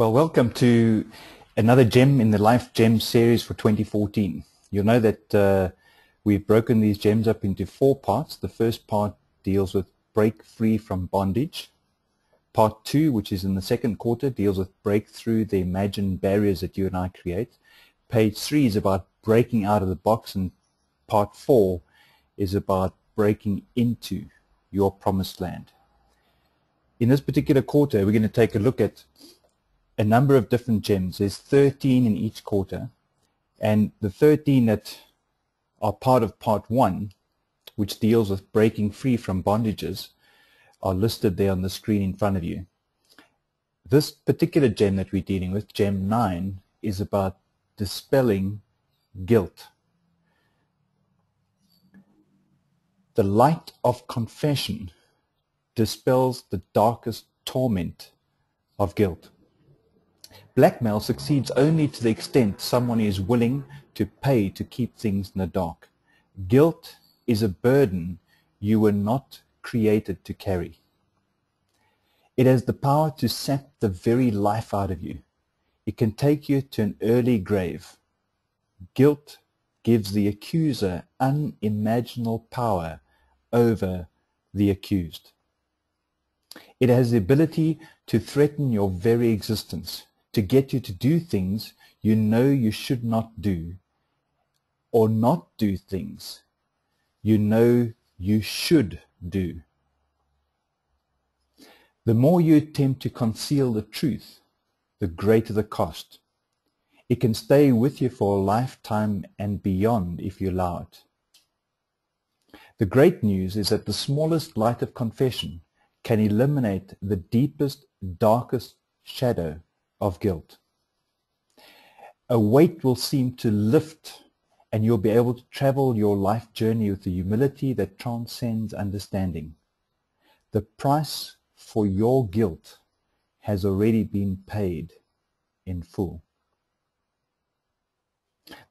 Well, welcome to another gem in the Life Gem series for 2014. You'll know that we've broken these gems up into 4 parts. The first part deals with break free from bondage. Part 2, which is in the second quarter, deals with break through the imagined barriers that you and I create. Page 3 is about breaking out of the box, and part 4 is about breaking into your promised land. In this particular quarter, we're going to take a look at a number of different gems. There's 13 in each quarter, and the 13 that are part of part 1, which deals with breaking free from bondages, are listed there on the screen in front of you. This particular gem that we're dealing with, gem 9, is about dispelling guilt. The light of confession dispels the darkest torment of guilt. Blackmail succeeds only to the extent someone is willing to pay to keep things in the dark. Guilt is a burden you were not created to carry. It has the power to sap the very life out of you. It can take you to an early grave. Guilt gives the accuser unimaginable power over the accused. It has the ability to threaten your very existence, to get you to do things you know you should not do, or not do things you know you should do. The more you attempt to conceal the truth, the greater the cost. It can stay with you for a lifetime and beyond if you allow it. The great news is that the smallest light of confession can eliminate the deepest, darkest shadow of guilt. A weight will seem to lift, and you'll be able to travel your life journey with the humility that transcends understanding. The price for your guilt has already been paid in full.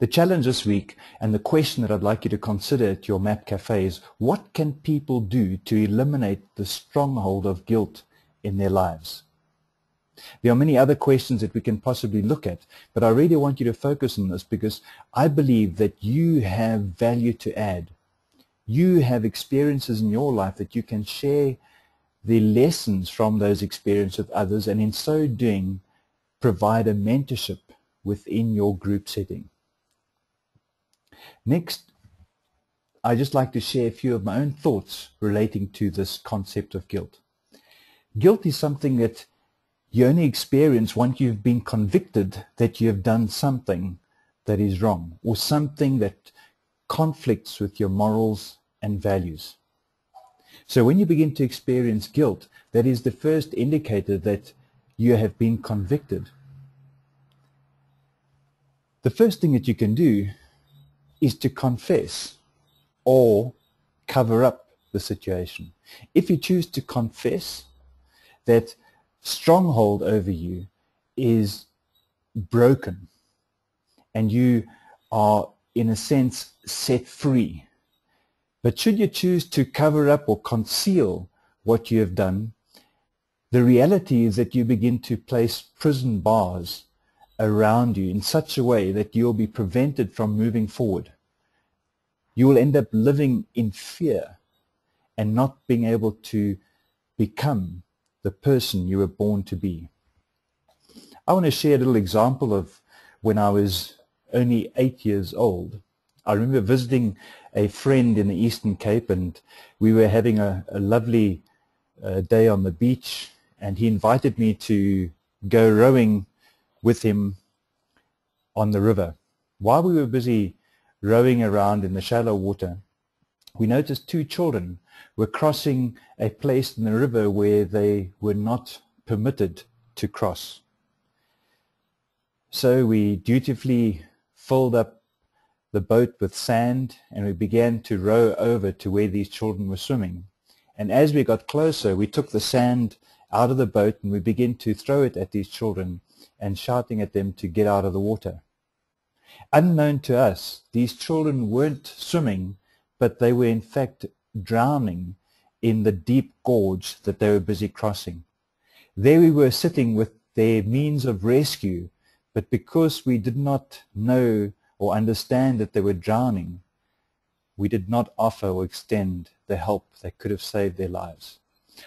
The challenge this week, and the question that I'd like you to consider at your Map Cafe, is what can people do to eliminate the stronghold of guilt in their lives? There are many other questions that we can possibly look at, but I really want you to focus on this because I believe that you have value to add. You have experiences in your life that you can share the lessons from those experiences with others, and in so doing provide a mentorship within your group setting. Next, I'd just like to share a few of my own thoughts relating to this concept of guilt. Guilt is something that you only experience once you've been convicted that you have done something that is wrong, or something that conflicts with your morals and values. So when you begin to experience guilt, that is the first indicator that you have been convicted. The first thing that you can do is to confess or cover up the situation. If you choose to confess, that stronghold over you is broken and you are in a sense set free. But should you choose to cover up or conceal what you have done, the reality is that you begin to place prison bars around you in such a way that you'll be prevented from moving forward. You will end up living in fear and not being able to become the person you were born to be. I want to share a little example of when I was only 8 years old. I remember visiting a friend in the Eastern Cape, and we were having a lovely day on the beach, and he invited me to go rowing with him on the river. While we were busy rowing around in the shallow water, we noticed 2 children were crossing a place in the river where they were not permitted to cross. So we dutifully filled up the boat with sand, and we began to row over to where these children were swimming. And as we got closer, we took the sand out of the boat and we began to throw it at these children and shouting at them to get out of the water. Unknown to us, these children weren't swimming, but they were in fact drowning in the deep gorge that they were busy crossing. There we were sitting with their means of rescue, but because we did not know or understand that they were drowning, we did not offer or extend the help that could have saved their lives.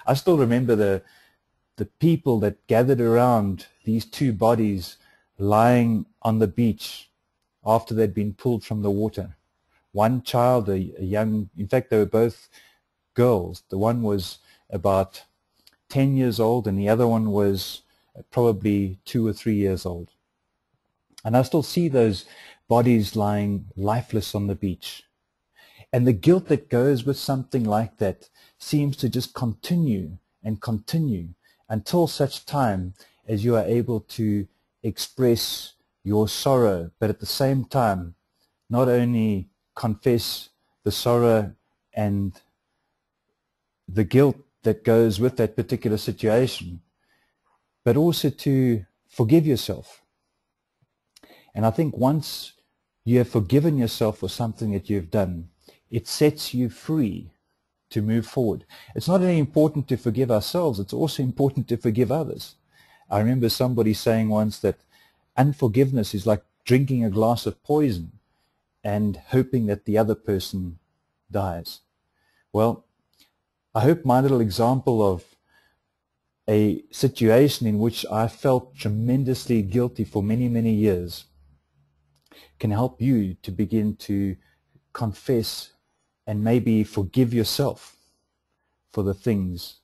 I still remember the people that gathered around these two bodies lying on the beach after they'd been pulled from the water. One child, a young, in fact they were both girls. The one was about 10 years old and the other one was probably 2 or 3 years old. And I still see those bodies lying lifeless on the beach. And the guilt that goes with something like that seems to just continue and continue until such time as you are able to express your sorrow, but at the same time not only confess the sorrow and the guilt that goes with that particular situation, but also to forgive yourself. And I think once you have forgiven yourself for something that you've done, it sets you free to move forward. It's not only important to forgive ourselves, it's also important to forgive others. I remember somebody saying once that unforgiveness is like drinking a glass of poison and hoping that the other person dies. Well, I hope my little example of a situation in which I felt tremendously guilty for many, many years can help you to begin to confess and maybe forgive yourself for the things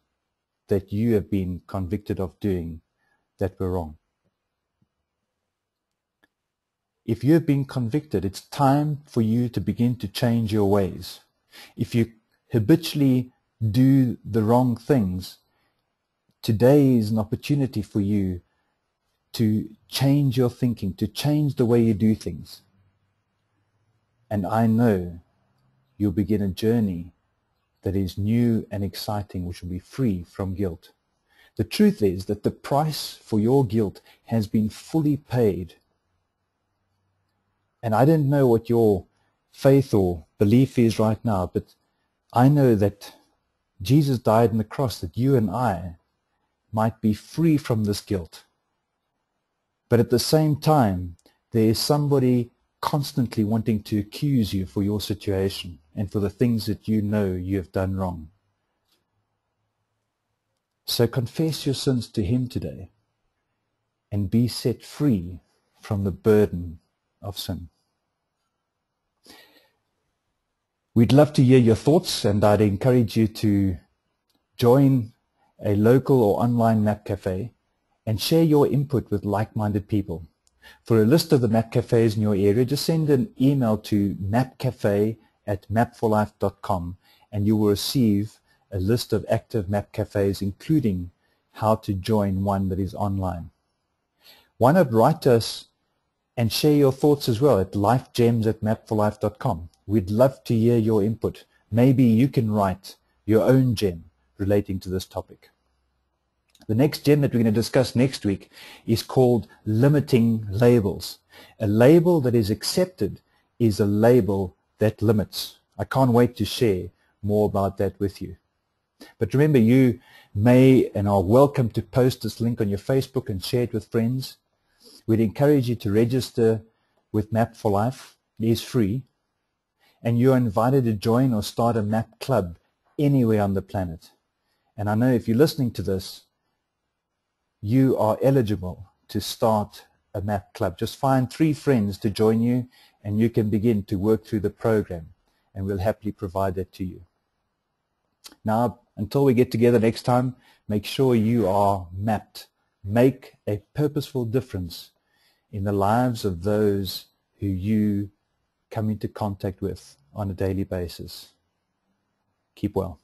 that you have been convicted of doing that were wrong. If you have been convicted, it's time for you to begin to change your ways. If you habitually do the wrong things, today is an opportunity for you to change your thinking, to change the way you do things. And I know you'll begin a journey that is new and exciting, which will be free from guilt. The truth is that the price for your guilt has been fully paid. And I don't know what your faith or belief is right now, but I know that Jesus died on the cross that you and I might be free from this guilt. But at the same time, there is somebody constantly wanting to accuse you for your situation and for the things that you know you have done wrong. So confess your sins to Him today and be set free from the burden of sin. We'd love to hear your thoughts, and I'd encourage you to join a local or online map cafe and share your input with like-minded people. For a list of the map cafes in your area, just send an email to mapcafe@map4life.com and you will receive a list of active map cafes, including how to join one that is online. Why not write to us and share your thoughts as well at lifegems@map4life.com. We'd love to hear your input. Maybe you can write your own gem relating to this topic. The next gem that we're going to discuss next week is called limiting labels. A label that is accepted is a label that limits. I can't wait to share more about that with you. But remember, you may and are welcome to post this link on your Facebook and share it with friends. We'd encourage you to register with Map for Life. It is free. And you are invited to join or start a map club anywhere on the planet. And I know if you're listening to this, you are eligible to start a map club. Just find 3 friends to join you and you can begin to work through the program, and we'll happily provide that to you. Now, until we get together next time, make sure you are mapped. Make a purposeful difference in the lives of those who you come into contact with on a daily basis. Keep well.